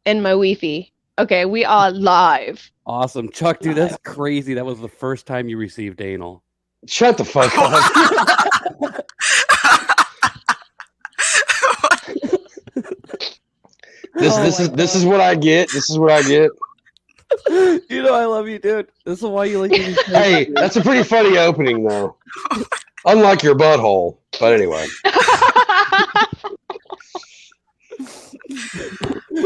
and my Wi-Fi. Okay, we are live. Awesome. Chuck, dude, that's crazy. That was the first time you received anal. Shut the fuck up. This is what I get. This is what I get. You know I love you, dude. This is why you like me. Hey, that's a pretty funny opening, though. Unlike your butthole. But anyway.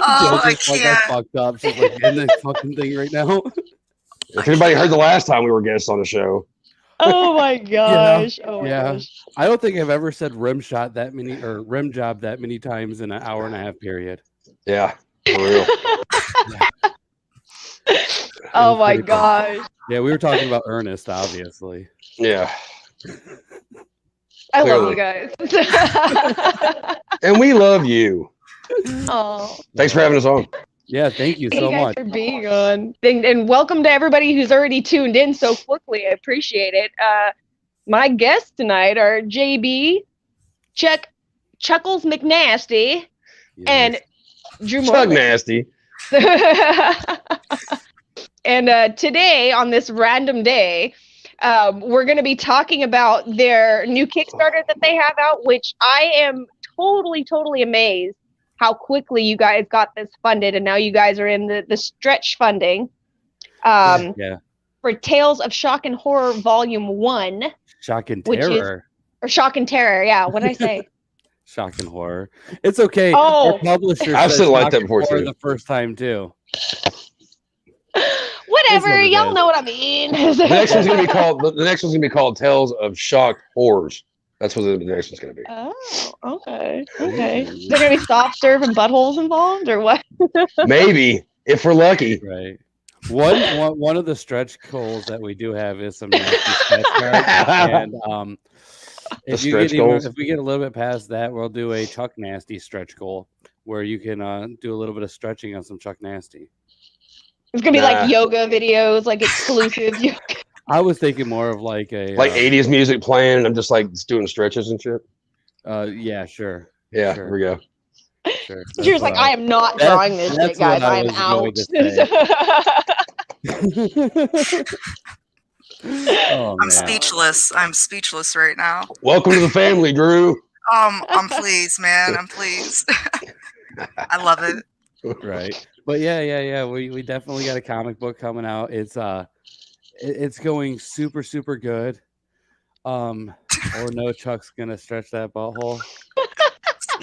Oh, I can't. Like, I fucked up. She's like in the fucking thing right now. If anybody heard the last time we were guests on the show. Oh my gosh. Yeah. Oh my gosh. I don't think I've ever said rim job that many times in an hour and a half period. Yeah, for real. Oh my gosh. Yeah, we were talking about Ernest, obviously. Yeah. I love you guys. And we love you. Oh. Thanks for having us on. Yeah, thank you so much for being on. And welcome to everybody who's already tuned in so quickly. I appreciate it. My guests tonight are JB, Chuckles McNasty, and Drew Chuck Nasty. And today, on this random day, we're going to be talking about their new Kickstarter that they have out, which I am totally amazed how quickly you guys got this funded, and now you guys are in the stretch funding for Tales of Shock and Horror Volume 1. Shock and Terror. Or Shock and Terror, yeah. What did I say? Shock and Horror. It's okay. Oh. Our publisher I've said said like Shock that and before, Horror too. The first time, too. Whatever, y'all know what I mean. The next one's gonna be called Tales of Shock Horrors. That's what the next one's gonna be. Oh, okay. Is there gonna be soft serve and buttholes involved, or what? Maybe, if we're lucky. Right. One of the stretch goals that we do have is some nasty stretch cards. And if we get a little bit past that, we'll do a Chuck Nasty stretch goal where you can do a little bit of stretching on some Chuck Nasty. It's gonna be like yoga videos, like exclusive yoga. I was thinking more of like a 80s music playing, and I'm just like doing stretches and shit. Yeah, sure. Yeah, sure. Here we go. Sure. You're just like, I am not drawing this shit, guys. I am out. Oh, I'm speechless. I'm speechless right now. Welcome to the family, Drew. I'm pleased, man. I'm pleased. I love it. Right. But yeah. We definitely got a comic book coming out. It's going super good. Or no, Chuck's gonna stretch that butthole.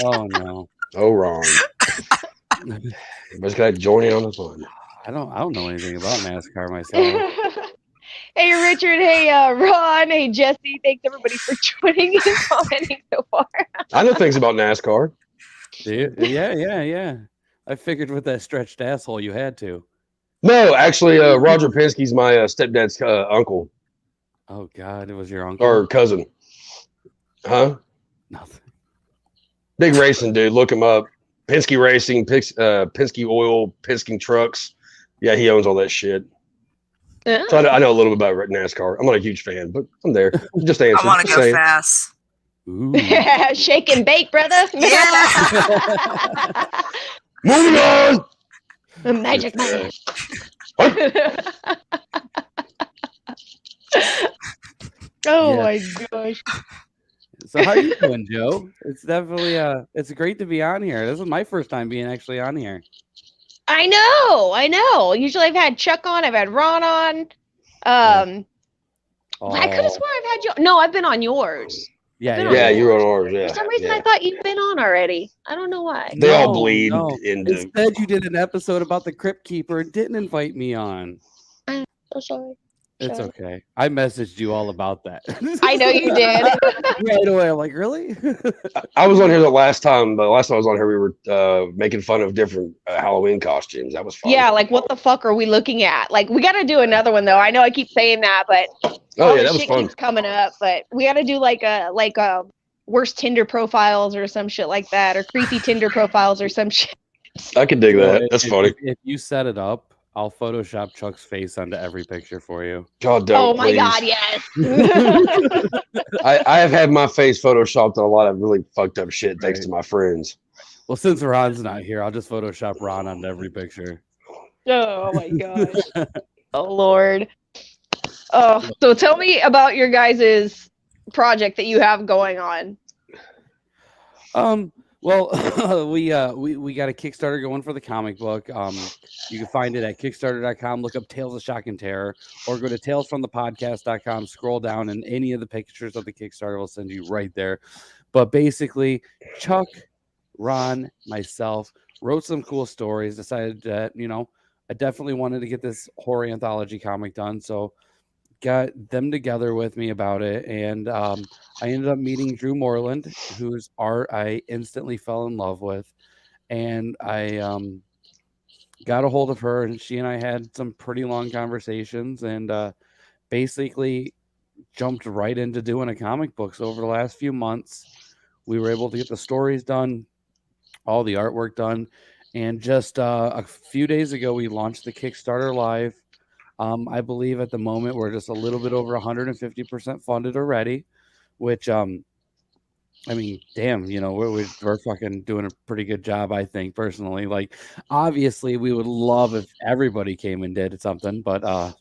Oh no. Oh, wrong. Everybody's got to join in on this one. I don't know anything about NASCAR myself. Hey Richard, hey Ron, hey Jesse, thanks everybody for joining and commenting so far. I know things about NASCAR. Yeah. I figured with that stretched asshole you had to. No, actually, Roger Penske's my stepdad's uncle. Oh God, it was your uncle or cousin. Huh? Nothing. Big racing dude. Look him up. Penske Racing, Penske Oil, Penske Trucks. Yeah, he owns all that shit. So I know a little bit about NASCAR. I'm not a huge fan, but I'm there. Just answer. I want to go fast. Shake and bake, brother. Yeah. Moving on. The magic money. Oh my gosh. So how you doing, Joe? It's definitely it's great to be on here. This is my first time being actually on here. I know. Usually I've had Chuck on, I've had Ron on. I could have sworn I've had you. No, I've been on yours. Yeah, you were on ours. Yeah. For some reason, I thought you'd been on already. I don't know why. They all bleed into. Instead, you did an episode about the Crypt Keeper and didn't invite me on. I'm so sorry. It's okay. I messaged you all about that. I know you did. Right away, I'm like, really? I was on here the last time. The last time I was on here, we were making fun of different Halloween costumes. That was fun. Yeah, like what the fuck are we looking at? Like we got to do another one though. I know I keep saying that, but that was fun. Keeps coming up. But we got to do like a worst Tinder profiles or some shit like that, or creepy Tinder profiles or some shit. I could dig that. That's funny. If you set it up, I'll Photoshop Chuck's face onto every picture for you. God, don't. Oh my please. God, yes. I have had my face photoshopped on a lot of really fucked up shit thanks to my friends. Well, since Ron's not here, I'll just Photoshop Ron on every picture. Oh my gosh. Oh Lord. Oh, so tell me about your guys' project that you have going on. Well, we got a Kickstarter going for the comic book. You can find it at Kickstarter.com. Look up Tales of Shock and Terror, or go to talesfromthepodcast.com. Scroll down, and any of the pictures of the Kickstarter will send you right there. But basically, Chuck, Ron, myself wrote some cool stories. Decided that I definitely wanted to get this horror anthology comic done, so got them together with me about it, and I ended up meeting Drew Moreland, whose art I instantly fell in love with, and I got a hold of her, and she and I had some pretty long conversations, and basically jumped right into doing a comic book. So over the last few months, we were able to get the stories done, all the artwork done, and just a few days ago, we launched the Kickstarter live. I believe at the moment we're just a little bit over 150% funded already, which I mean, damn, we're fucking doing a pretty good job, I think, personally. Like, obviously, we would love if everybody came and did something, but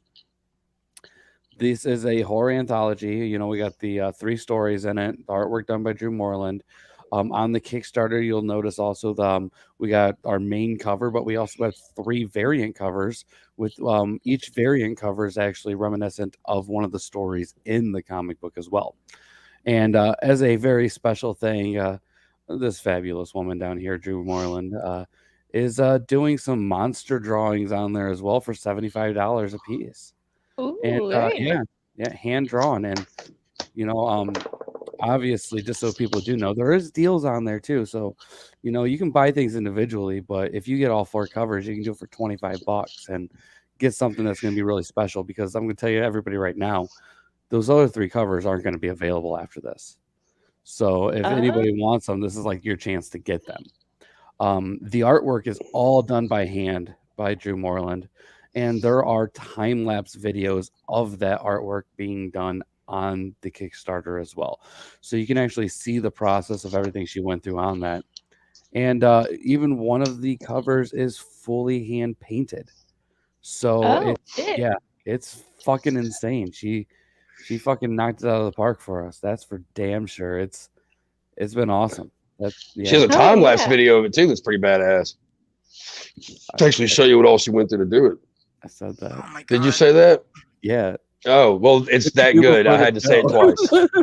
this is a horror anthology. We got the 3 stories in it, the artwork done by Drew Moreland. On the Kickstarter, you'll notice also we got our main cover, but we also have 3 variant covers with each variant cover is actually reminiscent of one of the stories in the comic book as well. And as a very special thing, this fabulous woman down here, Drew Moreland, is doing some monster drawings on there as well for $75 a piece. Ooh, and yeah, hand drawn. And obviously, just so people do know, there is deals on there too. So, you can buy things individually, but if you get all 4 covers, you can do it for $25 and get something that's going to be really special. Because I'm going to tell you, everybody right now, those other 3 covers aren't going to be available after this. So if anybody wants them, this is like your chance to get them. The artwork is all done by hand by Drew Moreland, and there are time-lapse videos of that artwork being done on the Kickstarter as well. So you can actually see the process of everything she went through on that. And even one of the covers is fully hand painted. So it's fucking insane. She fucking knocked it out of the park for us. That's for damn sure. It's been awesome. She has a time-lapse video of it too that's pretty badass. To actually show you what all she went through to do it. I said that. Oh my God. Did you say that? Yeah. Oh, well, it's that good. I had to say it twice.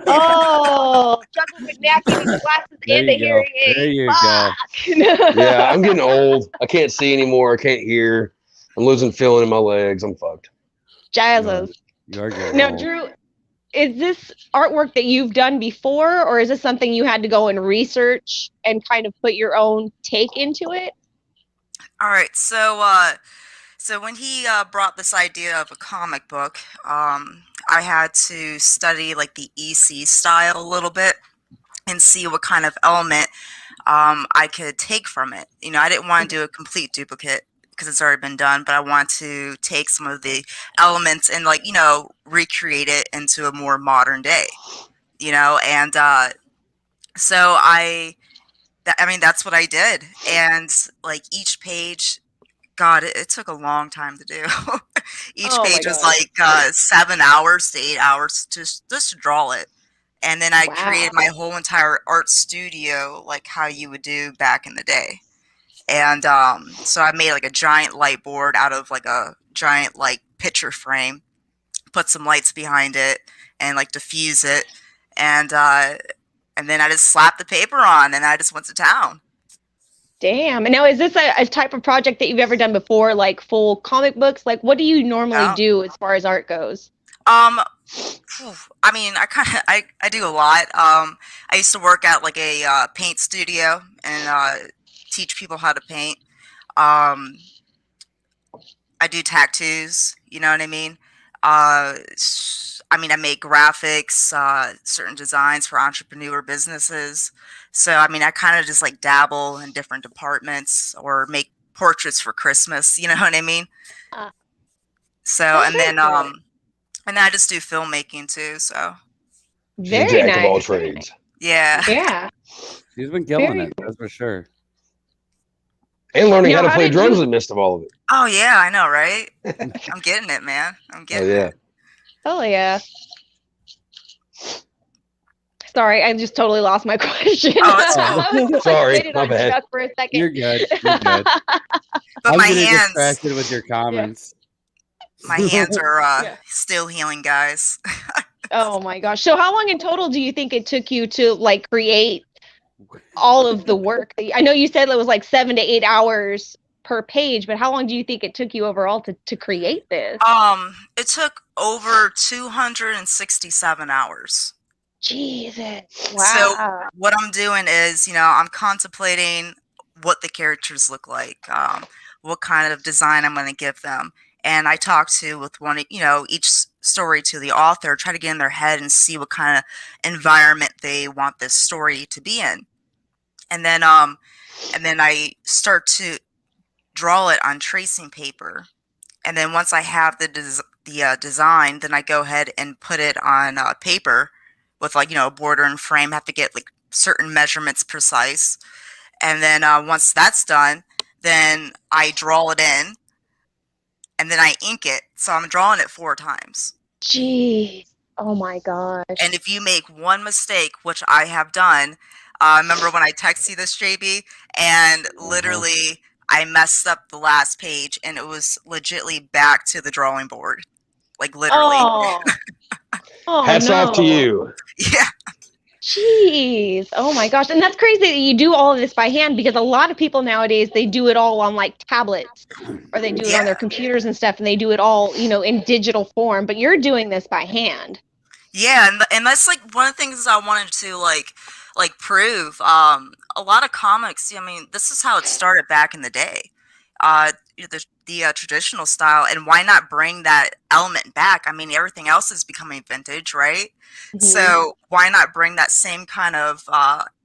Oh, struggle with napkins, glasses, and a hearing aid. There you go. Yeah, I'm getting old. I can't see anymore. I can't hear. I'm losing feeling in my legs. I'm fucked. Jesus. You're good. Now, Drew, is this artwork that you've done before, or is this something you had to go and research and kind of put your own take into it? All right, so when he brought this idea of a comic book, I had to study like the EC style a little bit and see what kind of element I could take from it. I didn't want to do a complete duplicate because it's already been done, but I want to take some of the elements and recreate it into a more modern day, and so that's what I did. And like each page, God, it took a long time to do. Each page was like 7 hours to 8 hours just to draw it. And then I created my whole entire art studio, like how you would do back in the day. And so I made like a giant light board out of like a giant like picture frame, put some lights behind it and like diffuse it. And then I just slapped the paper on and I just went to town. Damn. And now, is this a type of project that you've ever done before, like full comic books? Like, what do you normally do as far as art goes? I mean, I do a lot. I used to work at like a paint studio and teach people how to paint. I do tattoos, you know what I mean? I make graphics, certain designs for entrepreneur businesses. So, I mean, I kind of just like dabble in different departments or make portraits for Christmas, you know what I mean? So, and then I just do filmmaking too, so. Very Jack nice. of all trades. Yeah. Yeah. She's been killing it, that's for sure. And learning how to play drums in the midst of all of it. Oh yeah, I know, right? I'm getting it, man. I'm getting it. Oh yeah. Sorry, I just totally lost my question. Oh, sorry, my bad. Chuck for a second. You're good. You're good. But I'm my getting hands distracted with your comments. My hands are still healing, guys. Oh my gosh. So how long in total do you think it took you to like create all of the work? I know you said it was like 7 to 8 hours per page, but how long do you think it took you overall to create this? It took over 267 hours. Jesus. Wow. So what I'm doing is, I'm contemplating what the characters look like, what kind of design I'm going to give them. And I talk with each story to the author, try to get in their head and see what kind of environment they want this story to be in. And then I start to draw it on tracing paper. And then once I have the design, then I go ahead and put it on paper with border and frame. Have to get like certain measurements precise. And then once that's done, then I draw it in. And then I ink it. So I'm drawing it 4 times. Jeez. Oh my gosh. And if you make one mistake, which I have done, remember when I texted you this, JB? And literally I messed up the last page and it was legitly back to the drawing board. Like literally. Oh, hats off to you. Yeah. Jeez. Oh my gosh. And that's crazy that you do all of this by hand, because a lot of people nowadays, they do it all on like tablets or they do it on their computers and stuff, and they do it all, in digital form, but you're doing this by hand. Yeah. And that's like one of the things I wanted to like prove. A lot of comics, this is how it started back in the day. The traditional style, and why not bring that element back? Everything else is becoming vintage, right? Mm-hmm. So why not bring that same kind of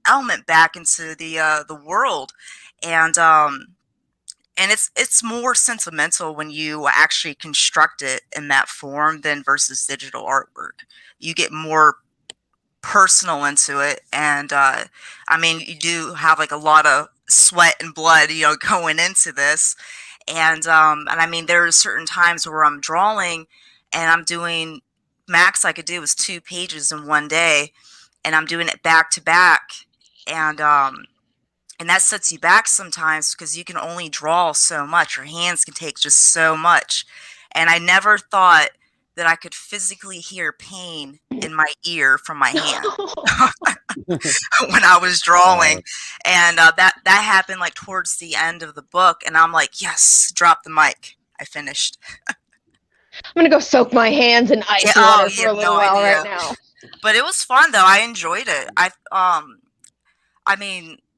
element back into the world? And it's more sentimental when you actually construct it in that form than versus digital artwork. You get more personal into it, and you do have like a lot of sweat and blood, going into this. And there are certain times where I'm drawing and I'm doing, max I could do was 2 pages in one day, and I'm doing it back to back. And that sets you back sometimes because you can only draw so much. Your hands can take just so much. And I never thought that I could physically hear pain in my ear from my hand when I was drawing. And that happened like towards the end of the book. And I'm like, yes, drop the mic. I finished. I'm going to go soak my hands in ice water for a little while right now. But it was fun though. I enjoyed it.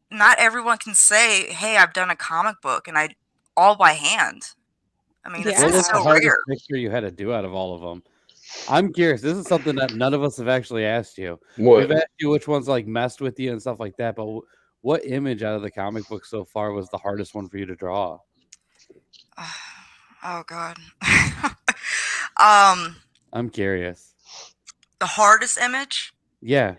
Not everyone can say, hey, I've done a comic book and all by hand. This is so rare. Picture you had to do out of all of them. I'm curious. This is something that none of us have actually asked you. What? We've asked you which ones like messed with you and stuff like that, but what image out of the comic book so far was the hardest one for you to draw? Oh God. I'm curious. The hardest image? Yeah.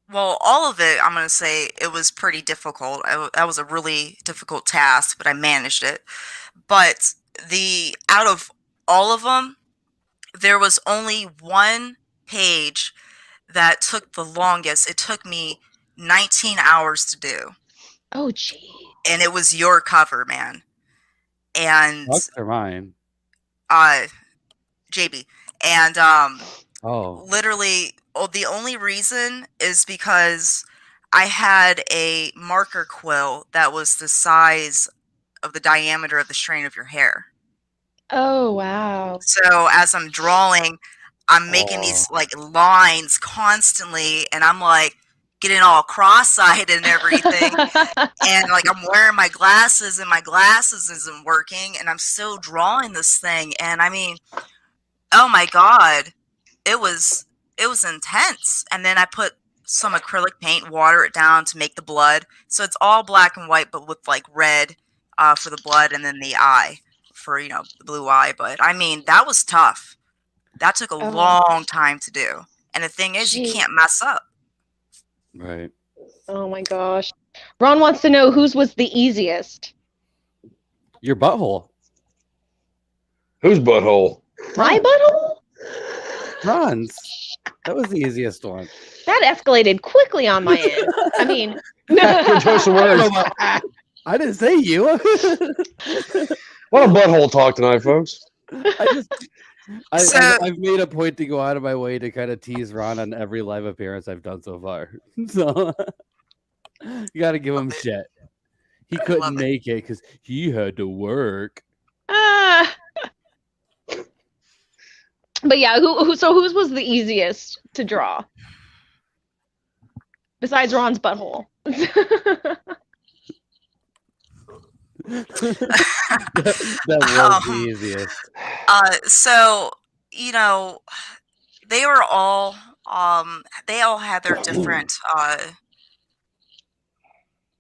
Well, all of it, I'm going to say it was pretty difficult. That was a really difficult task, but I managed it. But out of all of them, there was only one page that took the longest. It took me 19 hours to do. Oh, gee. And it was your cover, man. And or mine? JB. And literally, the only reason is because I had a marker quill that was the size of the diameter of the strand of your hair. Oh, wow. So as I'm drawing, I'm making these like lines constantly, and I'm like getting all cross-eyed and everything. And like I'm wearing my glasses and my glasses isn't working, and I'm still drawing this thing. And oh my God, it was intense. And then I put some acrylic paint, water it down to make the blood. So it's all black and white, but with like red for the blood, and then the eye for, the blue eye. But that was tough. That took a long time to do. And the thing is, you can't mess up. Right. Oh my gosh. Ron wants to know whose was the easiest. Your butthole. Whose butthole? My butthole? Ron's. That was the easiest one. That escalated quickly on my end. I mean, good choice of words. I didn't say you. What a butthole talk tonight, folks. I've made a point to go out of my way to kind of tease Ron on every live appearance I've done so far. So you got to give him shit. He couldn't make it because he had to work. But yeah, whose was the easiest to draw? Besides Ron's butthole. that was the easiest. So, you know, they were all they all had their different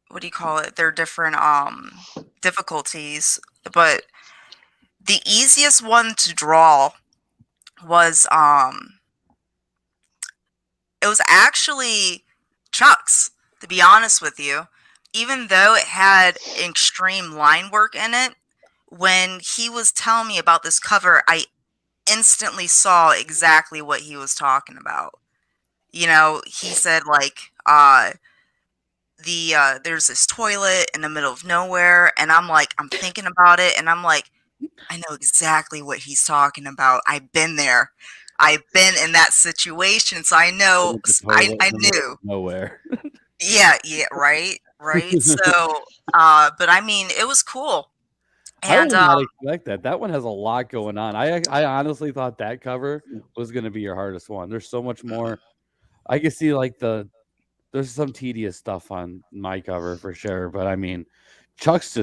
what do you call it? Their different difficulties, but the easiest one to draw was it was actually Chuck's, to be honest with you. Even though it had extreme line work in it, when he was telling me about this cover, I instantly saw exactly what he was talking about. You know, he said like there's this toilet in the middle of nowhere, and I'm like, I'm thinking about it, and I'm like, I know exactly what he's talking about. I've been there. I've been in that situation, so I know. I knew. Nowhere. Yeah, right. So, but I mean, it was cool. And, I did not expect that. That one has a lot going on. I honestly thought that cover was going to be your hardest one. There's so much more. I can see like there's some tedious stuff on my cover for sure, but I mean, Chuck's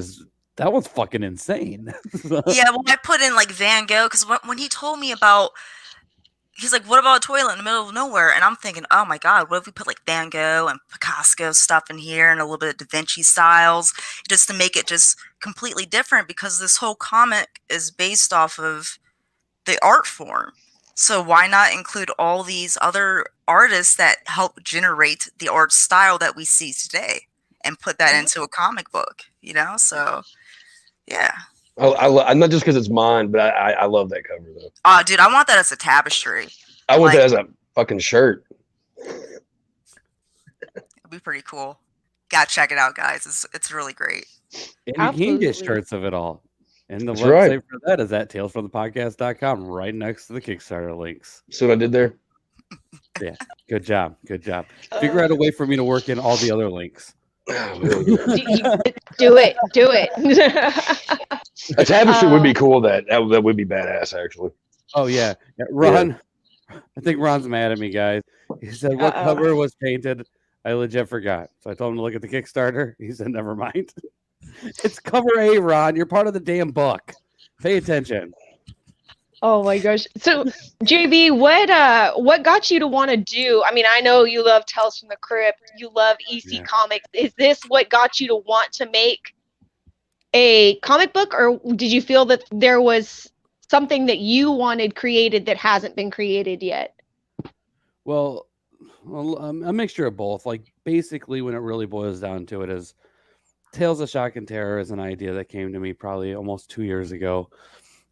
that was fucking insane. Yeah, well, I put in like Van Gogh because when he told me about, he's like, "What about a toilet in the middle of nowhere?" And I'm thinking, "Oh my god, what if we put like Van Gogh and Picasso stuff in here and a little bit of Da Vinci styles, just to make it just completely different?" Because this whole comic is based off of the art form. So why not include all these other artists that help generate the art style that we see today and put that into a comic book, you know? So, yeah. I'm not just because it's mine, but I love that cover, though. Dude, I want that as a tapestry. I want that as a fucking shirt. It'd be pretty cool. Gotta check it out, guys. It's really great. And you can get shirts of it all. And the That's website for that is at talesfromthepodcast.com, right next to the Kickstarter links. See what I did there? Yeah, good job. Figure out a way for me to work in all the other links. Do it. A tapestry would be cool. That would be badass, actually. Oh yeah, Ron. Yeah. I think Ron's mad at me, guys. He said, "What cover was painted?" I legit forgot, so I told him to look at the Kickstarter. He said, "Never mind." It's cover A, Ron. You're part of the damn book. Pay attention. Oh my gosh. So, JB, what got you to want to do? I mean, I know you love Tales from the Crypt. You love EC Comics. Is this what got you to want to make a comic book, or did you feel that there was something that you wanted created that hasn't been created yet? Well, a mixture of both. Like, basically, when it really boils down to it, is Tales of Shock and Terror is an idea that came to me probably almost 2 years ago.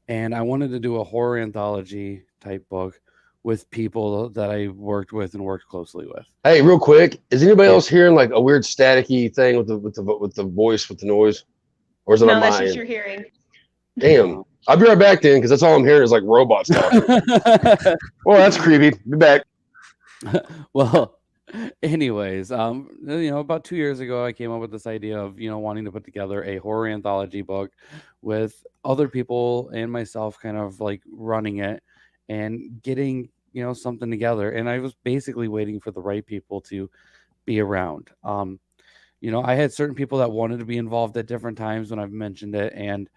And I wanted to do a horror anthology type book with people that I worked with and worked closely with. Hey, real quick, is anybody else hearing like a weird staticky thing with the voice, with the noise, or is it on my end? No, that's just you're hearing. Damn, I'll be right back then, because that's all I'm hearing is like robots talking. Well, that's creepy. Be back. Well, anyways, about 2 years ago, I came up with this idea of wanting to put together a horror anthology book with other people and myself kind of like running it and getting something together. And I was basically waiting for the right people to be around. I had certain people that wanted to be involved at different times when I've mentioned it, and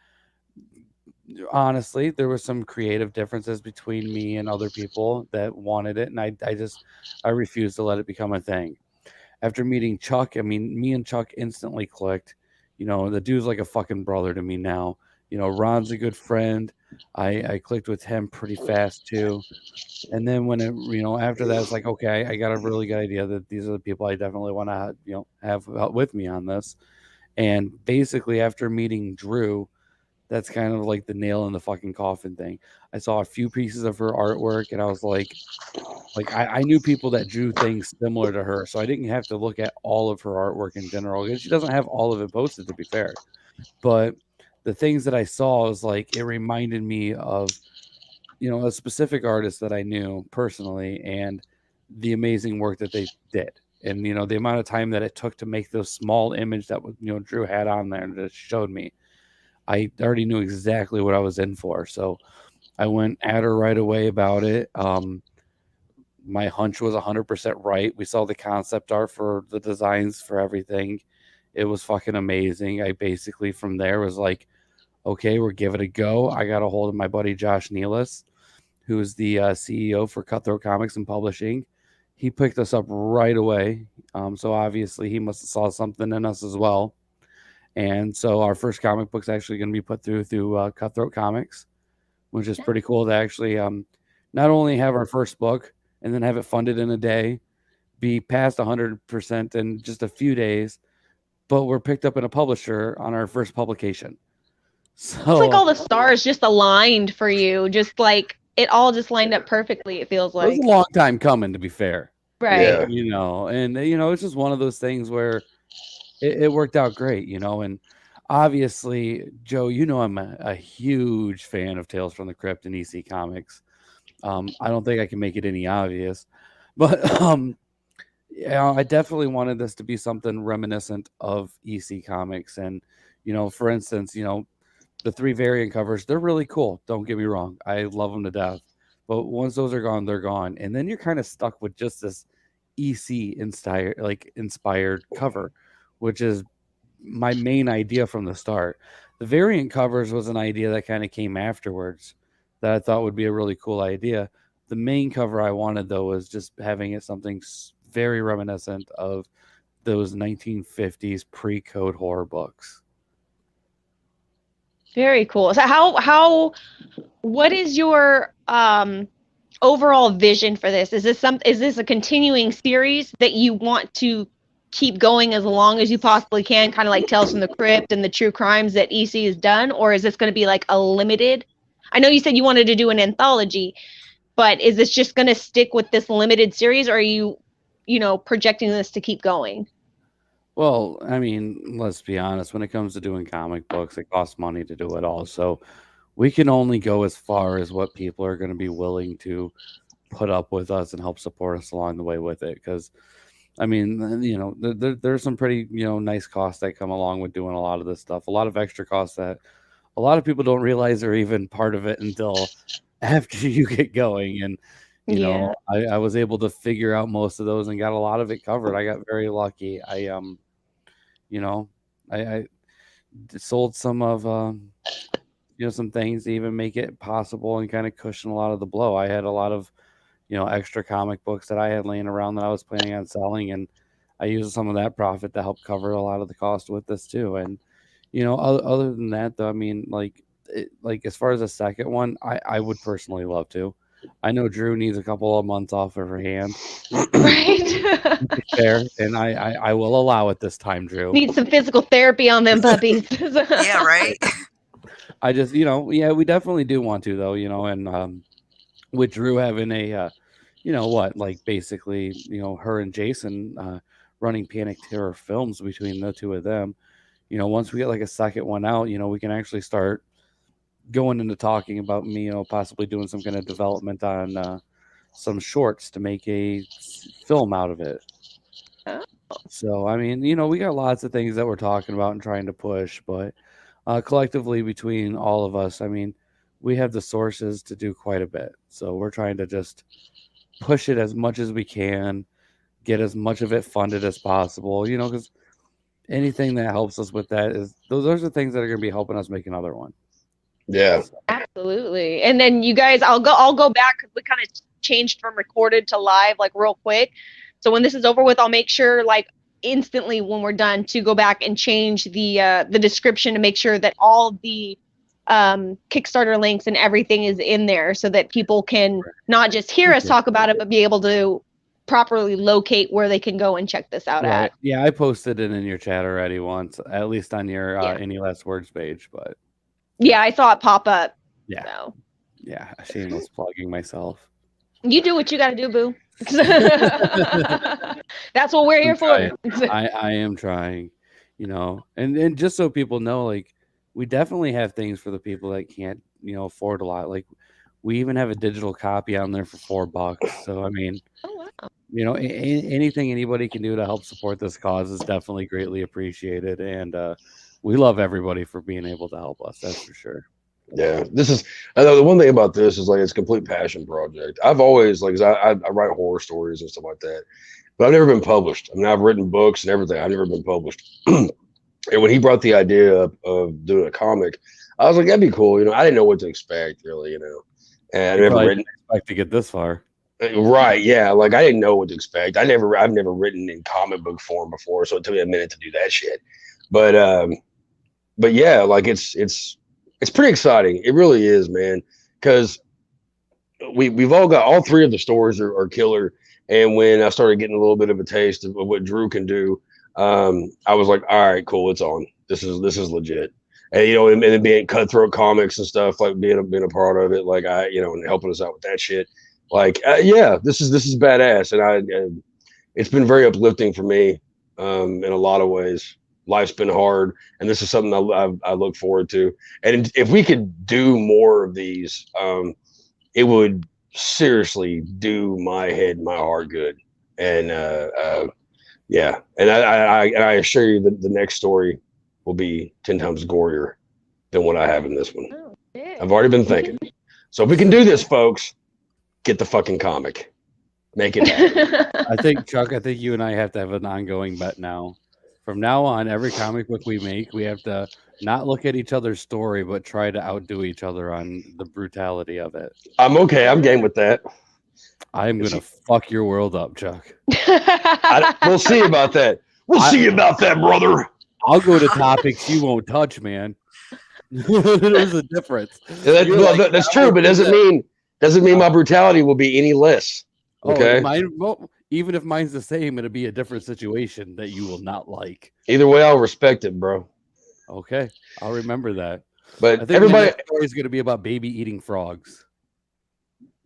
honestly, there were some creative differences between me and other people that wanted it, and I refused to let it become a thing. After meeting Chuck, I mean, me and Chuck instantly clicked. The dude's like a fucking brother to me now, Ron's a good friend. I clicked with him pretty fast too. And then when after that, it's like, okay, I got a really good idea that these are the people I definitely want to, have with me on this. And basically, after meeting Drew, that's kind of like the nail in the fucking coffin thing. I saw a few pieces of her artwork, and I was like I knew people that drew things similar to her, so I didn't have to look at all of her artwork in general. Because she doesn't have all of it posted, to be fair. But the things that I saw was like it reminded me of a specific artist that I knew personally and the amazing work that they did. And, the amount of time that it took to make those small image that, Drew had on there and just showed me, I already knew exactly what I was in for. So I went at her right away about it. My hunch was 100% right. We saw the concept art for the designs for everything. It was fucking amazing. I basically from there was like, okay, we're giving it a go. I got a hold of my buddy Josh Nealis, who's the CEO for Cutthroat Comics and Publishing. He picked us up right away. So obviously he must have saw something in us as well. And so our first comic book's actually going to be put through Cutthroat Comics, which is pretty cool to actually not only have our first book and then have it funded in a day, be past 100% in just a few days, but we're picked up in a publisher on our first publication. So it's like all the stars just aligned for you, just like it all just lined up perfectly. It feels like it was a long time coming, to be fair, right? Yeah. And it's just one of those things where it worked out great, and obviously, Joe, I'm a huge fan of Tales from the Crypt and EC Comics. I don't think I can make it any obvious, but I definitely wanted this to be something reminiscent of EC Comics, and for instance, the 3 variant covers, they're really cool. Don't get me wrong. I love them to death. But once those are gone, they're gone. And then you're kind of stuck with just this EC inspired cover, which is my main idea from the start. The variant covers was an idea that kind of came afterwards that I thought would be a really cool idea. The main cover I wanted, though, was just having it something very reminiscent of those 1950s pre-code horror books. Very cool. So what is your overall vision for this? Is this a continuing series that you want to keep going as long as you possibly can, kind of like Tales from the Crypt and the true crimes that EC has done, or is this going to be like a limited? I know you said you wanted to do an anthology, but is this just going to stick with this limited series, or are you projecting this to keep going? Well, I mean, let's be honest. When it comes to doing comic books, it costs money to do it all. So we can only go as far as what people are going to be willing to put up with us and help support us along the way with it. Because, I mean, there's some pretty, nice costs that come along with doing a lot of this stuff. A lot of extra costs that a lot of people don't realize are even part of it until after you get going. And, I was able to figure out most of those and got a lot of it covered. I got very lucky. I sold some of some things to even make it possible and kind of cushion a lot of the blow. I had a lot of extra comic books that I had laying around that I was planning on selling, and I used some of that profit to help cover a lot of the cost with this too. And other than that, though, I mean, like as far as the second one, I would personally love to. I know Drew needs a couple of months off of her hand. Right. Fair, and I will allow it this time, Drew. Need some physical therapy on them puppies. Yeah, right. I just, we definitely do want to, though, and with Drew having a, basically, her and Jason running Panic Terror Films between the two of them, once we get like a second one out, we can actually start going into talking about me, possibly doing some kind of development on some shorts to make a film out of it. Oh. So, I mean, we got lots of things that we're talking about and trying to push, but collectively between all of us, I mean, we have the sources to do quite a bit. So we're trying to just push it as much as we can, get as much of it funded as possible, because anything that helps us with that is those are things that are going to be helping us make another one. Yeah, absolutely. And then you guys, I'll go back because we kind of changed from recorded to live like real quick. So when this is over with, I'll make sure like instantly when we're done to go back and change the description to make sure that all the Kickstarter links and everything is in there so that people can not just hear us talk about it, but be able to properly locate where they can go and check this out at. Yeah, I posted it in your chat already once, at least on your Any Last Words page, but yeah, I saw it pop up. Yeah. So. Yeah, shameless plugging myself. You do what you got to do, boo. That's what we're here for. I am trying, you know, and just so people know, like, we definitely have things for the people that can't, you know, afford a lot. Like, we even have a digital copy on there for $4. So, I mean, you know, anything anybody can do to help support this cause is definitely greatly appreciated. And we love everybody for being able to help us. That's for sure. Yeah, this is the one thing about this is like it's a complete passion project. I've always like I write horror stories and stuff like that, but I've never been published. I mean, I've written books and everything. I've never been published. And when he brought the idea of doing a comic, I was like, that'd be cool. You know, I didn't know what to expect really. You know, and I never didn't expect to get this far. Right? Yeah, like I didn't know what to expect. I've never written in comic book form before, so it took me a minute to do that shit. But yeah, like it's pretty exciting. It really is, man. Because we've all three of the stories are killer. And when I started getting a little bit of a taste of what Drew can do, I was like, all right, cool, it's on. This is legit. And you know, and being Cutthroat Comics and stuff, like being a part of it, like and helping us out with that shit. Like, yeah, this is badass, and it's been very uplifting for me in a lot of ways. Life's been hard, and this is something I look forward to. And if we could do more of these, it would seriously do my head, my heart good. And yeah, and I assure you that the next story will be 10 times gorier than what I have in this one. Oh, yeah. I've already been thinking. So if we can do this, folks, get the fucking comic, make it happen. I think, Chuck, you and I have to have an ongoing bet now. From now on, every comic book we make, we have to not look at each other's story, but try to outdo each other on the brutality of it. I'm okay. I'm game with that. I'm going to fuck your world up, Chuck. We'll see about that. We'll see about that, brother. I'll go to topics you won't touch, man. There's a difference. That's true, but doesn't mean my brutality will be any less. Okay. Even if mine's the same, it'll be a different situation that you will not like. Either way, I'll respect it, bro. Okay, I'll remember that. But I think everybody's story is going to be about baby eating frogs.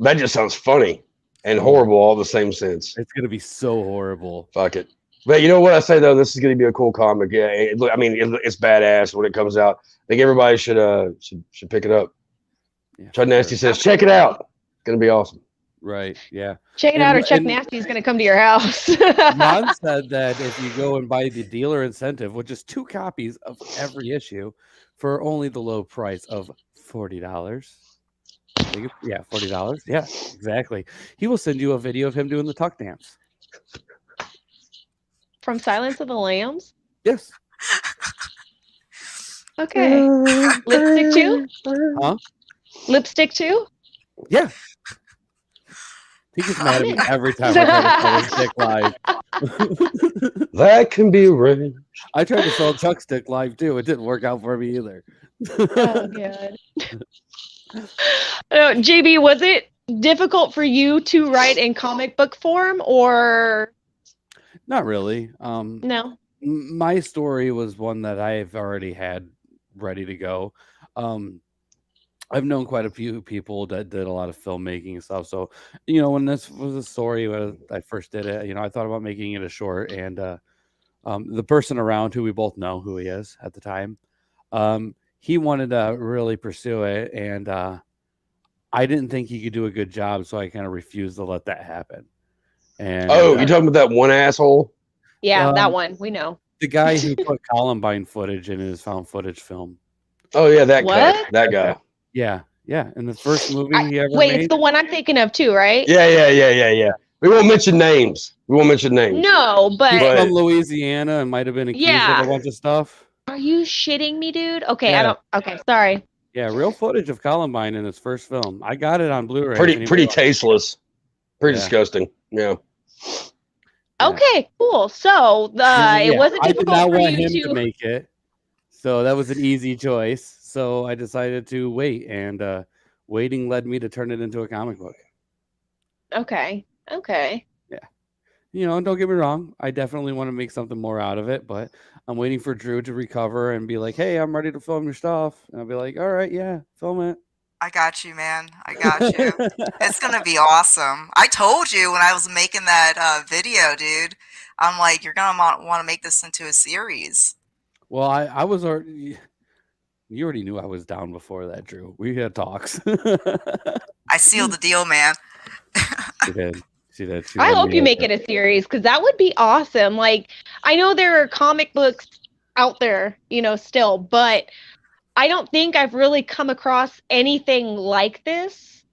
That just sounds funny and horrible all the same sense. It's going to be so horrible. Fuck it. But you know what I say though, this is going to be a cool comic. Yeah, I mean, it's badass when it comes out. I think everybody should pick it up. Yeah, Chuck Nasty says, check it out. It's going to be awesome. Right. Yeah. Check it out, or Chuck Nasty is going to come to your house. Ron said that if you go and buy the dealer incentive, which is 2 copies of every issue, for only the low price of $40. Yeah, $40. Yeah, exactly. He will send you a video of him doing the tuck dance. From Silence of the Lambs? Yes. Okay. Lipstick too? Huh? Lipstick too? Yeah. He gets mad at me every time I try to sell his dick live. That can be arranged. I tried to sell Chuck's dick live too. It didn't work out for me either. Oh, God. JB, was it difficult for you to write in comic book form, or? Not really. No. My story was one that I've already had ready to go. I've known quite a few people that did a lot of filmmaking and stuff. So, you know, when this was a story, when I first did it, you know, I thought about making it a short, and the person around who we both know who he is at the time, he wanted to really pursue it. And I didn't think he could do a good job. So I kind of refused to let that happen. And you're talking about that one asshole? Yeah, that one. We know. The guy who put Columbine footage in his found footage film. Oh, yeah, that guy. Yeah. In the first movie he ever made. It's the one I'm thinking of too, right? Yeah. We won't mention names. No, but he's from Louisiana and might have been accused of a bunch of stuff. Are you shitting me, dude? Okay, okay, sorry. Yeah, real footage of Columbine in his first film. I got it on Blu-ray. Pretty tasteless. Pretty disgusting. Yeah. Okay, cool. So it wasn't difficult I did not for want you him to make it. So that was an easy choice. So I decided to wait, and waiting led me to turn it into a comic book. Okay. Yeah. Don't get me wrong. I definitely want to make something more out of it, but I'm waiting for Drew to recover and be like, hey, I'm ready to film your stuff. And I'll be like, all right, yeah, film it. I got you, man. I got you. It's going to be awesome. I told you when I was making that video, dude, I'm like, you're going to want to make this into a series. Well, I was already... You already knew I was down before that, Drew. We had talks. I sealed the deal, man. She did. I hope you make it a series, because that would be awesome. Like, I know there are comic books out there, still, but I don't think I've really come across anything like this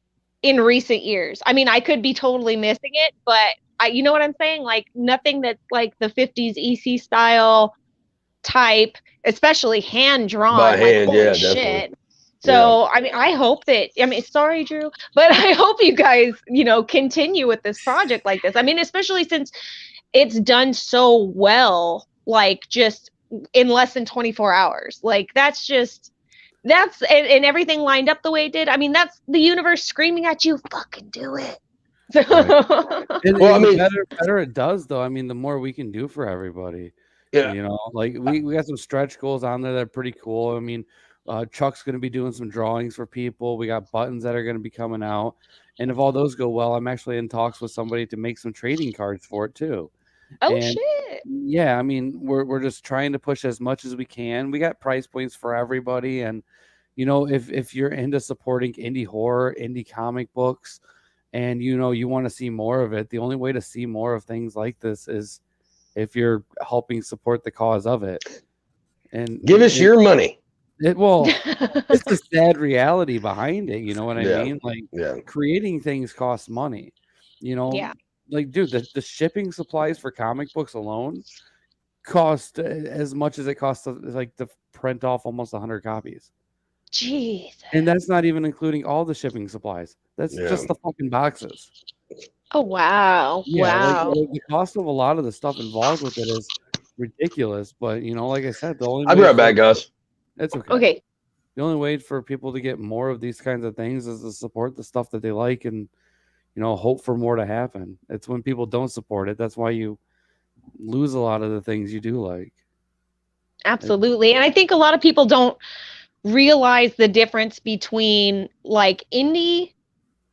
in recent years. I mean, I could be totally missing it, but you know what I'm saying? Like, nothing that's like the 50s EC style type, especially hand drawn. By hand, holy yeah, shit. definitely. So, I mean, I hope that, sorry, Drew, but I hope you guys, continue with this project like this. I mean, especially since it's done so well, like just in less than 24 hours. Like, and everything lined up the way it did. I mean, that's the universe screaming at you, fucking do it. Right. Well, I mean, better it does, though. I mean, the more we can do for everybody. Yeah. Like we got some stretch goals on there that are pretty cool. I mean, Chuck's going to be doing some drawings for people. We got buttons that are going to be coming out. And if all those go well, I'm actually in talks with somebody to make some trading cards for it too. Oh, shit. Yeah, I mean, we're just trying to push as much as we can. We got price points for everybody. And, if you're into supporting indie horror, indie comic books, and, you want to see more of it, the only way to see more of things like this is if you're helping support the cause of it. And give us your money. It's the sad reality behind it. You know what I mean? Like, creating things costs money. Yeah. Like, dude, the shipping supplies for comic books alone cost as much as it costs to print off almost 100 copies. Jeez. And that's not even including all the shipping supplies. That's just the fucking boxes. Oh, wow. Yeah, wow. Like, the cost of a lot of the stuff involved with it is ridiculous. But, like I said, the only I'll be right back, guys. It's okay. Okay. The only way for people to get more of these kinds of things is to support the stuff that they like and, hope for more to happen. It's when people don't support it. That's why you lose a lot of the things you do like. Absolutely. And I think a lot of people don't realize the difference between like indie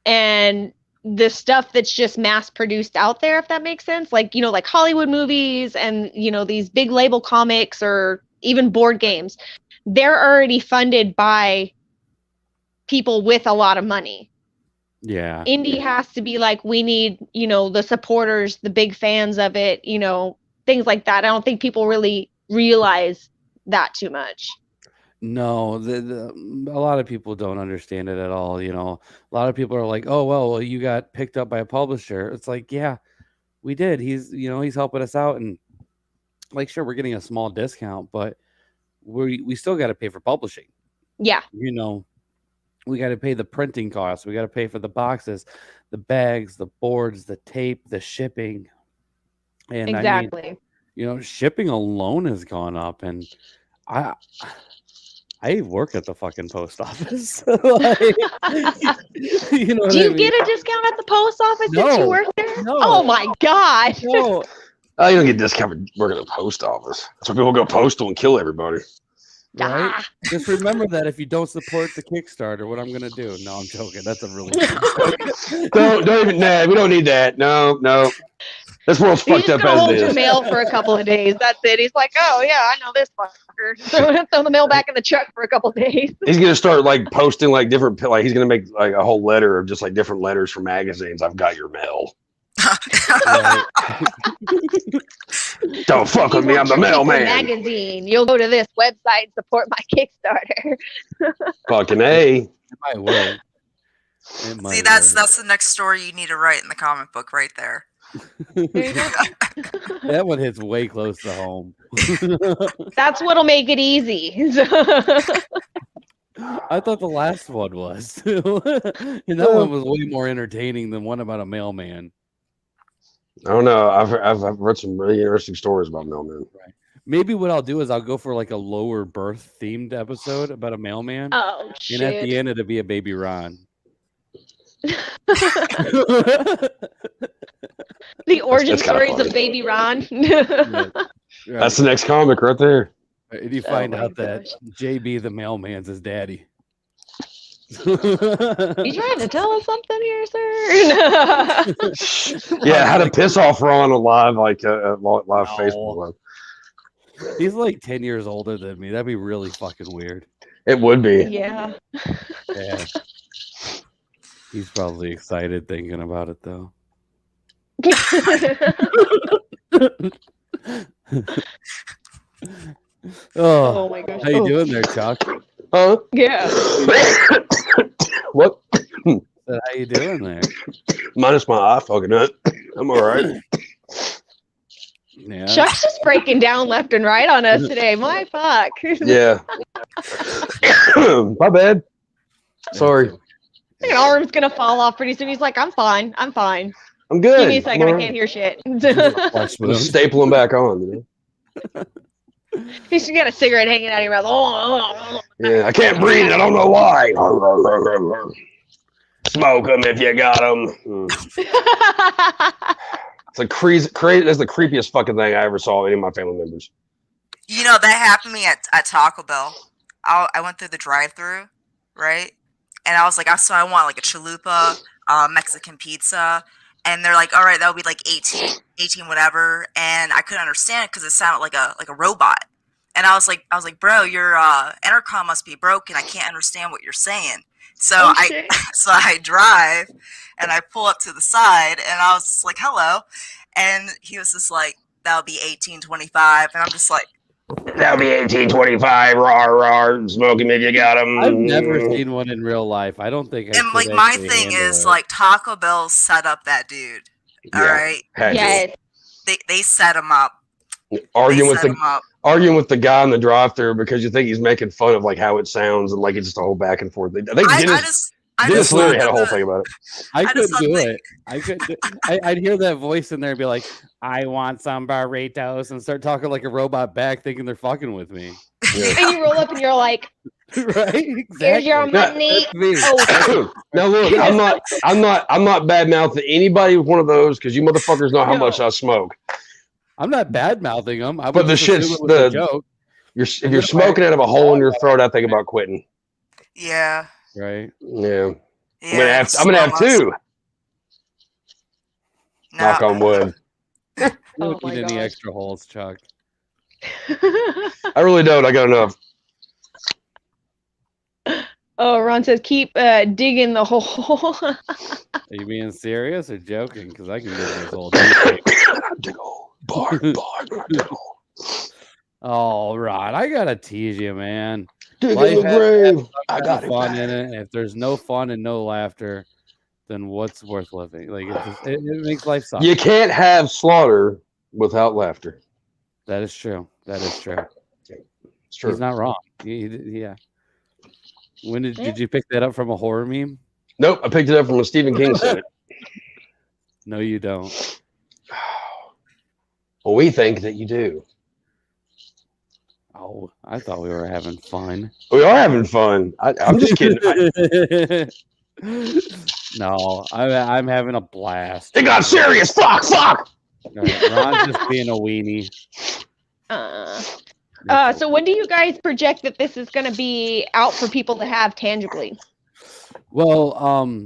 and the stuff that's just mass produced out there, if that makes sense. Like, like Hollywood movies and, these big label comics or even board games, they're already funded by people with a lot of money. Yeah. Indie has to be like, we need, the supporters, the big fans of it, things like that. I don't think people really realize that too much. No, a lot of people don't understand it at all. A lot of people are like, oh, well, you got picked up by a publisher. It's like, yeah, we did. He's helping us out. And like, sure, we're getting a small discount, but we still got to pay for publishing. Yeah. We got to pay the printing costs. We got to pay for the boxes, the bags, the boards, the tape, the shipping. And exactly. I mean, shipping alone has gone up. And I work at the fucking post office. Do you get a discount at the post office since you work there? No. Oh my God. No. You don't get a discount for working at the post office. That's why people go postal and kill everybody. Right? Just remember that if you don't support the Kickstarter, what I'm going to do. No, I'm joking. That's a really don't even, we don't need that. No. This world's fucked up as it is. Hold your mail for a couple of days. That's it. He's like, oh yeah, I know this fucker. Throw the mail back in the truck for a couple of days. He's gonna start like posting like different, like he's gonna make like a whole letter of just like different letters from magazines. I've got your mail. Don't fuck with me. I'm the mailman. Magazine. You'll go to this website and support my Kickstarter. Fucking A. It might work. See, that's the next story you need to write in the comic book right there. That one hits way close to home. That's what'll make it easy. I thought the last one was too. And that one was way more entertaining than one about a mailman. I don't know. I've read some really interesting stories about mailmen. Right. Maybe what I'll do is I'll go for like a lower birth themed episode about a mailman. Oh shit! And at the end, it'll be a baby Ron. The origin stories of Baby Ron. Right. That's the next comic right there. And you find out that JB the mailman's his daddy. You trying to tell us something here, sir? Yeah, how to piss off Ron live Facebook live. He's like 10 years older than me. That'd be really fucking weird. It would be. Yeah. Yeah. He's probably excited thinking about it though. Oh my gosh. How you doing there, Chuck? Yeah. What? How you doing there? Minus my eye fucking nut. I'm all right. Yeah. Chuck's just breaking down left and right on us today. My fuck. Yeah. My bad. Sorry. An arm's gonna fall off pretty soon. He's like, I'm fine. I'm fine. I'm good. Give me a second. I can't hear shit. Staple them back on. You know? You should get a cigarette hanging out of your mouth. Yeah, I can't breathe. I don't know why. Smoke them if you got them. It's like crazy. That's the creepiest fucking thing I ever saw any of my family members. You know, that happened to me at Taco Bell. I went through the drive-thru, right? And I was like, so I want like a chalupa, Mexican pizza. And they're like, all right, that would be like 18 whatever. And I couldn't understand it because it sounded like a robot. And I was like, bro, your intercom must be broken. I can't understand what you're saying. So I drive and I pull up to the side and I was just like, hello. And he was just like, that'll be 1825. And I'm just like, that'll be 1825. Rawr, smoking if you got them. I've never seen one in real life. I don't think. And like my thing is like Taco Bell set up that dude. All right. Yes. They set him up. Arguing with the guy in the drive-thru because you think he's making fun of like how it sounds and like it's just a whole back and forth. I just literally had a whole thing about it. I couldn't do it. I'd hear that voice in there and be like, I want some burritos, and start talking like a robot back, thinking they're fucking with me. Yeah. And you roll up and you're like, right? Exactly. Here's your money. Now look, I'm not bad mouthing anybody with one of those because you motherfuckers know how much I smoke. I'm not bad mouthing them. But the shit's the joke. If you're smoking out of a hole in your throat, I think about quitting. Yeah. Right. Yeah. I'm gonna have two. No. Knock on wood. You don't need any extra holes, Chuck. I really don't. I got enough. Oh, Ron says, keep digging the hole. Are you being serious or joking? Because I can dig this hole. Dig hole. Bar. Oh, Ron, I gotta tease you, man. Dig in the grave. I got fun in it. If there's no fun and no laughter, then what's worth living? Like it makes life suck. You can't have slaughter without laughter. That is true. It's true. He's not wrong. Yeah. When did you pick that up from a horror meme? Nope, I picked it up from a Stephen King said it. No, you don't. Well, we think that you do. Oh, I thought we were having fun. We are having fun. I'm just kidding. No, I'm having a blast. It got serious. Fuck. Right, Ron's just being a weenie. So when do you guys project that this is going to be out for people to have tangibly? Well,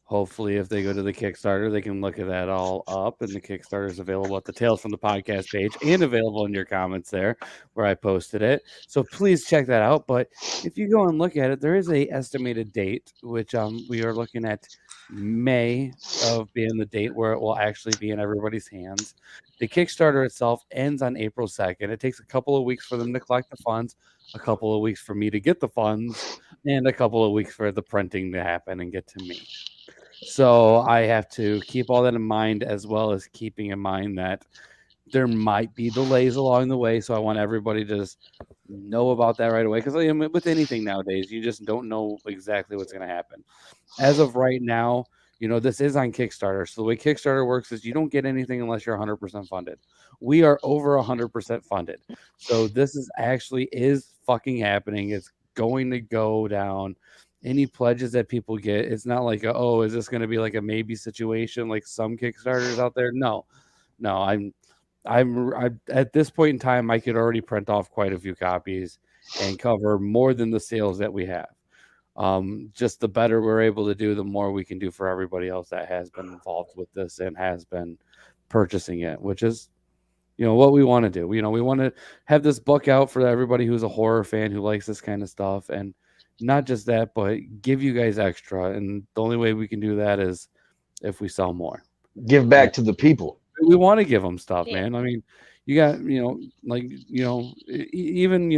hopefully if they go to the Kickstarter, they can look at that all up, and the Kickstarter is available at the Tales from the Podcast page and available in your comments there where I posted it. So please check that out. But if you go and look at it, there is a estimated date, which we are looking at May of being the date where it will actually be in everybody's hands. The Kickstarter itself ends on April 2nd. It takes a couple of weeks for them to collect the funds, a couple of weeks for me to get the funds, and a couple of weeks for the printing to happen and get to me. So I have to keep all that in mind, as well as keeping in mind that there might be delays along the way. So I want everybody to just know about that right away. Because with anything nowadays, you just don't know exactly what's going to happen. As of right now, this is on Kickstarter. So the way Kickstarter works is you don't get anything unless you're 100% funded. We are over 100% funded. So this is fucking happening. It's going to go down. Any pledges that people get, it's not like, is this going to be like a maybe situation like some Kickstarters out there? No. I'm at this point in time, I could already print off quite a few copies and cover more than the sales that we have. Just the better we're able to do, the more we can do for everybody else that has been involved with this and has been purchasing it, which is, what we want to do. We want to have this book out for everybody who's a horror fan who likes this kind of stuff. And not just that, but give you guys extra. And the only way we can do that is if we sell more. Give back to the people. We want to give them stuff, man. I mean, you got, even,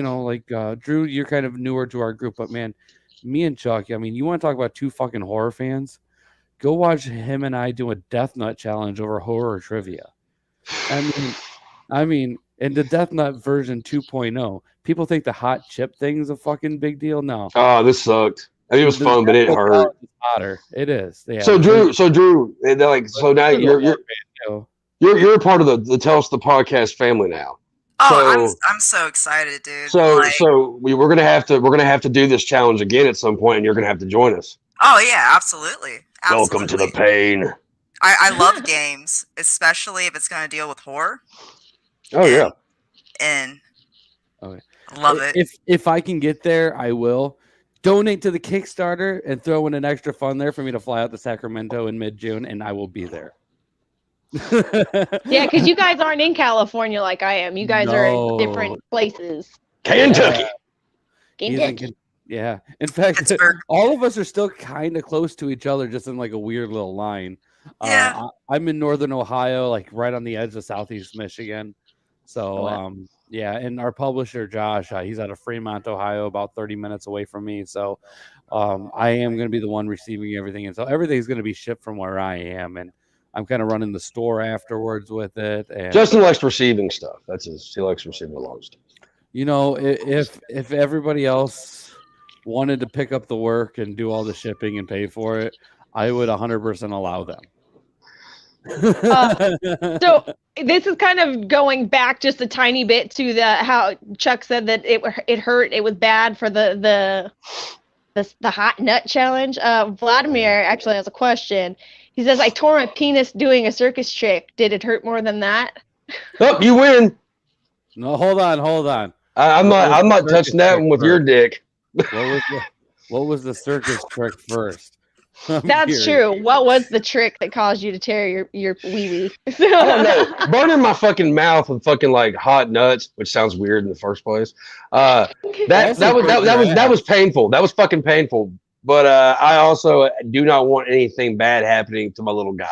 Drew, you're kind of newer to our group, but man, me and Chuck, I mean, you want to talk about two fucking horror fans? Go watch him and I do a Death Nut challenge over horror trivia. I mean, in the Death Nut version 2.0, people think the hot chip thing is a fucking big deal. No. Oh, this sucked. I mean, it was fun, but it hurt. Hotter. It is. Yeah. So Drew, now you're a part of the Tell Us the Podcast family now. Oh, I'm so excited, dude. So we're gonna have to do this challenge again at some point, and you're gonna have to join us. Oh yeah, absolutely. Welcome to the pain. I love games, especially if it's gonna deal with horror. Oh yeah. And okay. Love it. If I can get there, I will. Donate to the Kickstarter and throw in an extra fund there for me to fly out to Sacramento in mid-June, and I will be there. Yeah, because you guys aren't in California like I am. You guys are in different places. Kentucky. Yeah. In fact, all of us are still kind of close to each other, just in like a weird little line. Yeah. I'm in northern Ohio, like right on the edge of southeast Michigan. So, and our publisher, Josh, he's out of Fremont, Ohio, about 30 minutes away from me. So I am going to be the one receiving everything. And so everything's going to be shipped from where I am. And I'm kind of running the store afterwards with it. And Justin likes receiving stuff. He likes receiving a lot of stuff. If everybody else wanted to pick up the work and do all the shipping and pay for it, I would 100% allow them. So this is kind of going back just a tiny bit to how Chuck said that it hurt. It was bad for the hot nut challenge. Vladimir actually has a question. He says, "I tore my penis doing a circus trick. Did it hurt more than that?" Oh, you win. No, hold on. I'm not touching that one with your dick. What was the circus trick first? That's true. What was the trick that caused you to tear your wee-wee? I don't know. Burning my fucking mouth with fucking like hot nuts, which sounds weird in the first place. That was painful. That was fucking painful. But I also do not want anything bad happening to my little guy.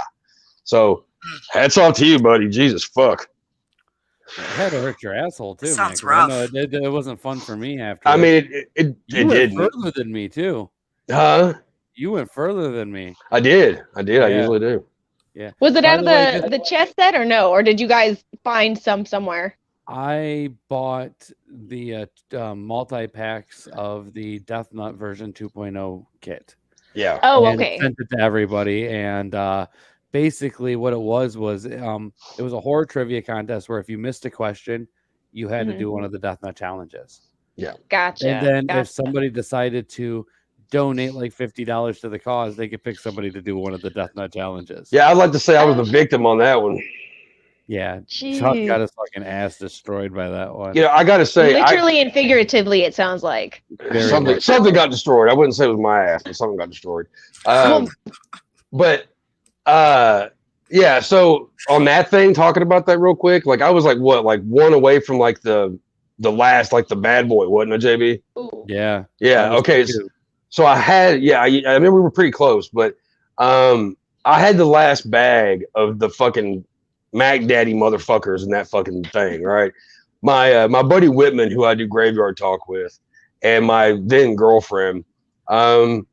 So hats off to you, buddy. Jesus fuck. It had to hurt your asshole too. Sounds man, rough. I know it wasn't fun for me after. I mean, it did further than me too. Huh? You went further than me. I did. I usually do. Yeah. Was it out of the chess set or no? Or did you guys find some somewhere? I bought the multi-packs of the Death Nut version 2.0 kit. Yeah. Oh, and okay. Sent it to everybody. And basically what it was it was a horror trivia contest where if you missed a question, you had to do one of the Death Nut challenges. Yeah. Gotcha. And then if somebody decided to donate like $50 to the cause, they could pick somebody to do one of the Death Nut challenges. Yeah, I'd like to say I was the victim on that one. Yeah, Jeez. Chuck got his fucking ass destroyed by that one. Yeah, I gotta say, literally and figuratively, it sounds like something got destroyed. I wouldn't say it was my ass, but something got destroyed. Yeah. So on that thing, talking about that real quick, like I was like one away from like the last, like the bad boy, wasn't it, JB? Ooh. Yeah. Okay. So I had, I remember we were pretty close, but I had the last bag of the fucking Mac Daddy motherfuckers in that fucking thing, right? My buddy Whitman, who I do Graveyard Talk with, and my then girlfriend, I've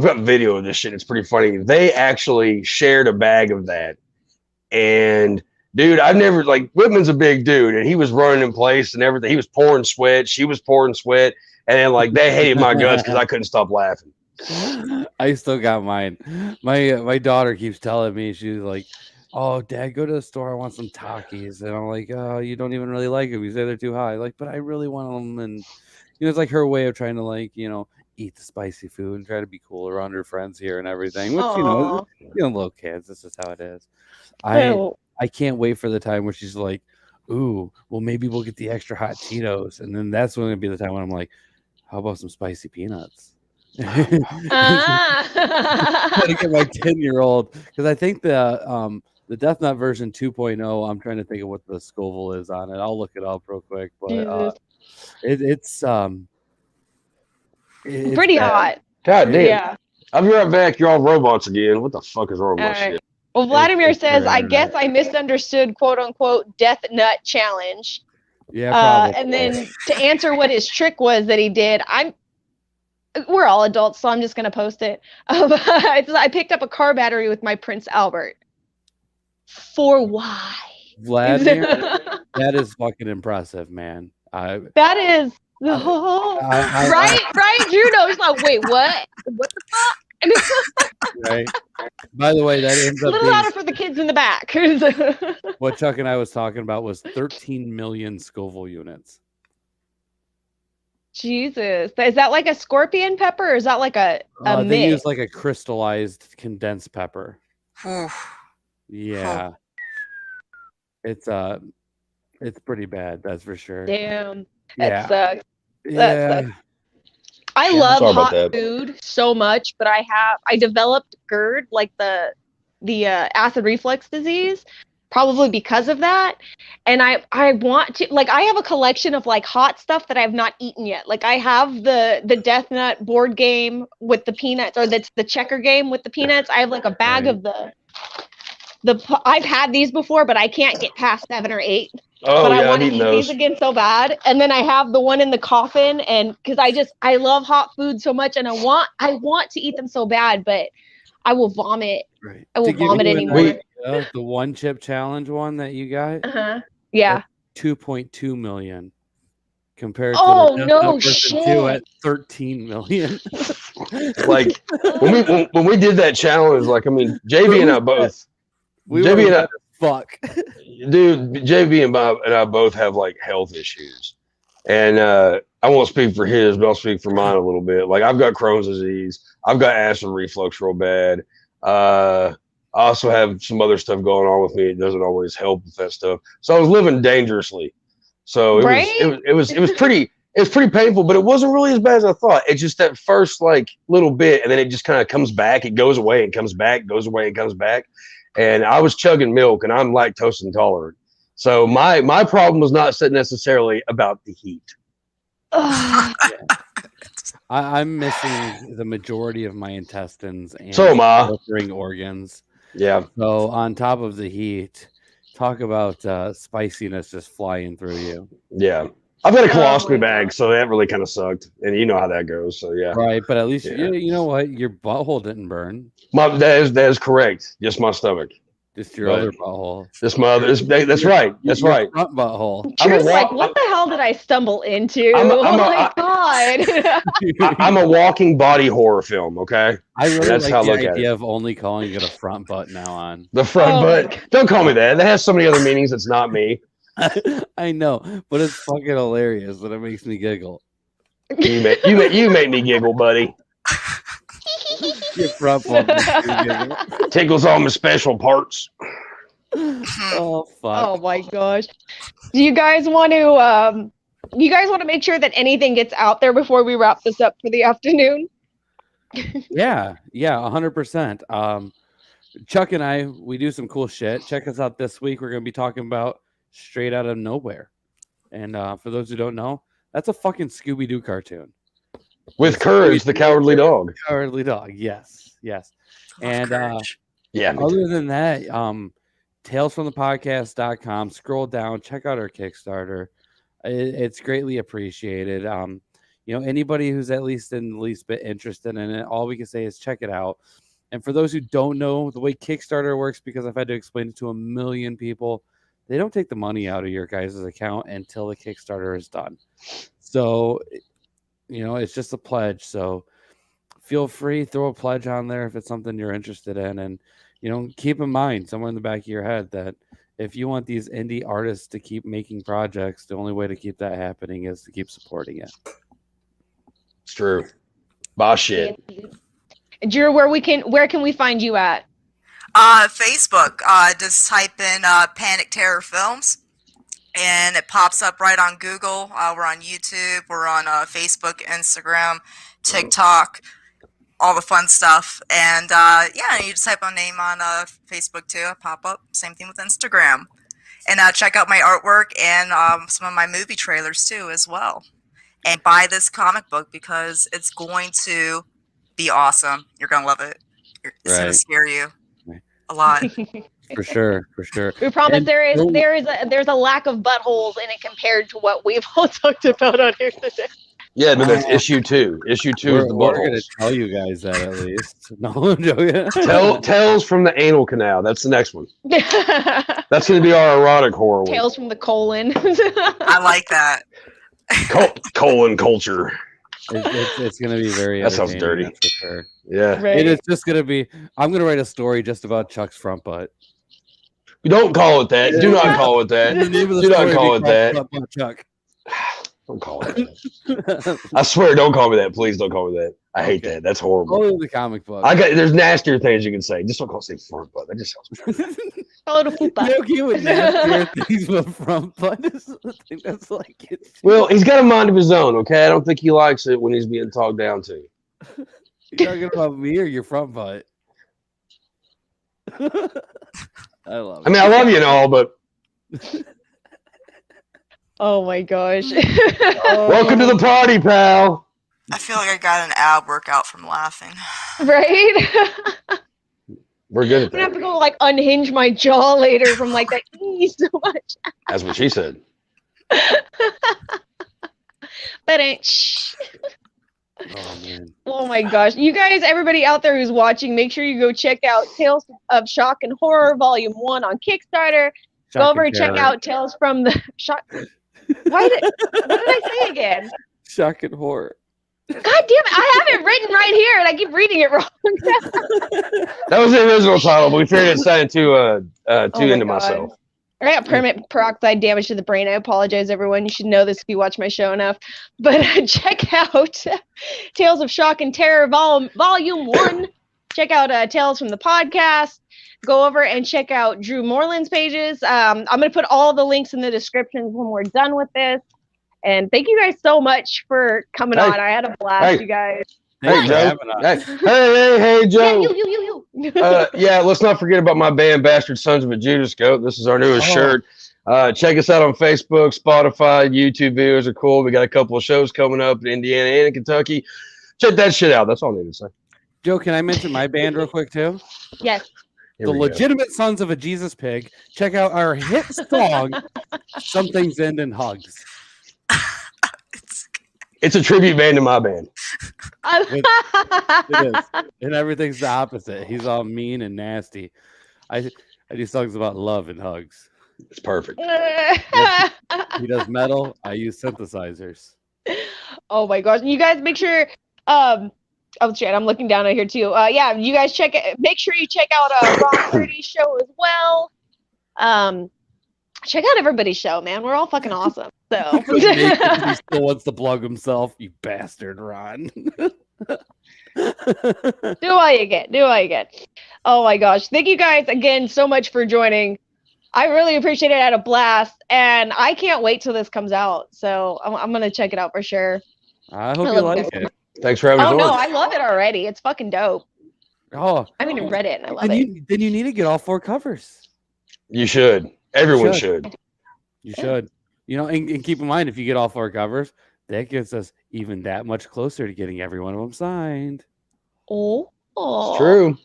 got video of this shit. It's pretty funny. They actually shared a bag of that. And dude, I've never, like, Whitman's a big dude, and he was running in place and everything. He was pouring sweat. She was pouring sweat. And then, like, they hated my guts because I couldn't stop laughing. I still got mine. My daughter keeps telling me, she's like, "Oh, Dad, go to the store. I want some Takis." And I'm like, "Oh, you don't even really like them. You say they're too high." Like, but I really want them. And it's like her way of trying to eat the spicy food and try to be cool around her friends here and everything. Which little kids. This is how it is. I can't wait for the time where she's like, "Ooh, well, maybe we'll get the extra hot Cheetos," and then that's going to be the time when I'm like, "How about some spicy peanuts?" Gotta get my 10-year-old, because I think the Death Nut version 2.0. I'm trying to think of what the Scoville is on it. I'll look it up real quick, but it's pretty hot. God damn! Yeah. I'll be right back. You're all robots again. What the fuck is wrong with my shit? Well, Vladimir says, "I guess I misunderstood, quote unquote, Death Nut Challenge." Yeah, probably. And then to answer what his trick was that he did, we're all adults, so I'm just going to post it. I picked up a car battery with my Prince Albert. For why? Vladimir, that is fucking impressive, man. That is right. Juno's like, wait, what? What the fuck? Right. By the way, that ends up a little louder for the kids in the back. What Chuck and I was talking about was 13 million Scoville units. Jesus, is that like a scorpion pepper, or is that like a they use like a crystallized condensed pepper? Yeah, it's pretty bad, that's for sure. Damn, yeah, that sucks. I love hot food so much, but I developed GERD, like the acid reflux disease, probably because of that. And I want to, like, I have a collection of like hot stuff that I've not eaten yet. Like I have the Death Nut board game with the peanuts, or that's the checker game with the peanuts. I have like a bag of I've had these before, but I can't get past 7 or 8. Oh, but yeah, I want to eat these again so bad. And then I have the one in the coffin, and because I love hot food so much, and I want to eat them so bad, but I will vomit. Right. I will vomit anymore. The one chip challenge one that you got, yeah, 2.2 million compared to no shit, 2 at 13 million. Like when we did that challenge, like, I mean, JB and I both. JB and I, fuck, dude. JB and I both have like health issues, and I won't speak for his, but I'll speak for mine a little bit. Like, I've got Crohn's disease, I've got acid reflux real bad. I also have some other stuff going on with me. It doesn't always help with that stuff. So I was living dangerously. So it was pretty painful, but it wasn't really as bad as I thought. It's just that first like little bit, and then it just kind of comes back. It goes away and comes back, goes away and comes back. And I was chugging milk, and I'm lactose intolerant. So my problem was not necessarily about the heat. I'm missing the majority of my intestines and so am I. Organs. Yeah. So on top of the heat, talk about spiciness just flying through you. Yeah. I've got a colostomy bag, so that really kind of sucked. And you know how that goes. So yeah. Right, but at least you know what? Your butthole didn't burn. That is correct. Just my stomach. Just your other butthole. Just my other. That's right. That's your right. Front butthole. I'm like, what the hell did I stumble into? God! I'm a walking body horror film. Okay. I really like the idea of only calling it a front butt now on. The front butt. Don't call me that. That has so many other meanings. It's not me. I know, but it's fucking hilarious, and it makes me giggle. You make me giggle, buddy. Your front butt tickles all my special parts. Oh fuck! Oh my gosh! Do you guys want to? You guys want to make sure that anything gets out there before we wrap this up for the afternoon? Yeah, 100%. Chuck and I, we do some cool shit. Check us out this week. We're gonna be talking about Straight Out of Nowhere, and for those who don't know, that's a fucking Scooby-Doo cartoon with Courage, the cowardly dog. Cowardly dog, yes. And yeah. Other than that, talesfromthepodcast.com. Scroll down, check out our Kickstarter. It's greatly appreciated. Anybody who's at least in the least bit interested in it, all we can say is check it out. And for those who don't know the way Kickstarter works, because I've had to explain it to a million people, they don't take the money out of your guys' account until the Kickstarter is done. So, it's just a pledge. So feel free, throw a pledge on there if it's something you're interested in. And, keep in mind somewhere in the back of your head that if you want these indie artists to keep making projects, the only way to keep that happening is to keep supporting it. It's true. Boss shit. Drew, where can we find you at? Facebook. Just type in Panic Terror Films, and it pops up right on Google. We're on YouTube. We're on Facebook, Instagram, TikTok, all the fun stuff. And you just type my name on Facebook too. It'll pop up. Same thing with Instagram. And check out my artwork and some of my movie trailers too as well. And buy this comic book because it's going to be awesome. You're going to love it. It's going to scare you a lot. For sure. We promise there's a lack of buttholes in it compared to what we've all talked about on here today. Yeah, but that's issue 2. Issue 2 is the buttholes. We're going to tell you guys that at least. No, I'm joking. Tales from the Anal Canal. That's the next one. That's going to be our erotic horror one. Tales from the colon. I like that. Colon culture. It's going to be very. That sounds dirty. For sure. Yeah. Right. It's just going to be. I'm going to write a story just about Chuck's front butt. Don't call it that. Do not call it that. Do not call it that. Chuck. Don't call it that. I swear, don't call me that. Please don't call me that. I hate that. That's horrible. Only the comic book. There's nastier things you can say. Just don't call it front butt. That just sounds. Call it a fupa. You're okay with nastier things, but front butt is the thing that's like it. Well, he's got a mind of his own. Okay, I don't think he likes it when he's being talked down to. You talking about me or your front butt? I love it. I mean, I love you and all, but. Oh my gosh. Welcome to the party, pal. I feel like I got an ab workout from laughing. Right? We're good at that. I'm gonna have to go unhinge my jaw later from that so much. That's what she said. But oh man. Oh my gosh. You guys, everybody out there who's watching, make sure you go check out Tales of Shock and Horror Volume 1 on Kickstarter. Go over and check out Tales from the Shock. What did I say again? Shock and Horror. God damn it. I have it written right here and I keep reading it wrong. That was the original title, but we figured it sounded too into myself. I got permanent peroxide damage to the brain. I apologize, everyone. You should know this if you watch my show enough. But check out Tales of Shock and Terror Volume 1. Check out Tales from the Podcast. Go over and check out Drew Moreland's pages. I'm going to put all the links in the description when we're done with this. And thank you guys so much for coming on. I had a blast, you guys. Hey, Joe. Hey, Joe. Yeah, let's not forget about my band, Bastard Sons of a Judas Goat. This is our newest shirt. Check us out on Facebook, Spotify, YouTube videos are cool. We got a couple of shows coming up in Indiana and in Kentucky. Check that shit out. That's all I need to say. Joe, can I mention my band real quick, too? Yes. The Legitimate Sons of a Jesus Pig. Check out our hit song, Some Things End in Hugs. It's a tribute band to my band. It is. And everything's the opposite. He's all mean and nasty. I do songs about love and hugs. It's perfect. He does metal. I use synthesizers. Oh my gosh. You guys make sure oh shit, I'm looking down at here too. Yeah, you guys make sure you check out Ron Purdy's show as well. Check out everybody's show, man. We're all fucking awesome. So he still wants to plug himself, you bastard, Ron. Do all you get. Oh my gosh. Thank you guys again so much for joining. I really appreciate it. I had a blast, and I can't wait till this comes out. So I'm gonna check it out for sure. I hope you like it. Thanks for having us on. Oh no, I love it already. It's fucking dope. Oh, I haven't even read it, and I love it. Then you need to get all 4 covers. You should. Everyone should. You should. And keep in mind, if you get all 4 covers, that gets us even that much closer to getting every one of them signed. Oh. It's true.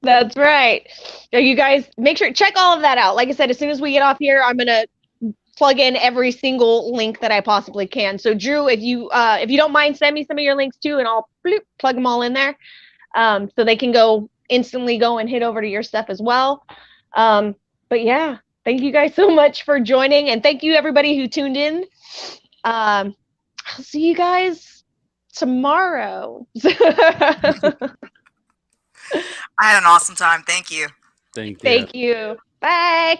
That's right. So you guys make sure check all of that out. Like I said, as soon as we get off here, I'm gonna plug in every single link that I possibly can. So Drew, if you don't mind, send me some of your links too, and I'll plug them all in there, so they can instantly go and hit over to your stuff as well. But yeah, thank you guys so much for joining, and thank you everybody who tuned in. I'll see you guys tomorrow. I had an awesome time. Thank you. Thank you. Thank you. Bye.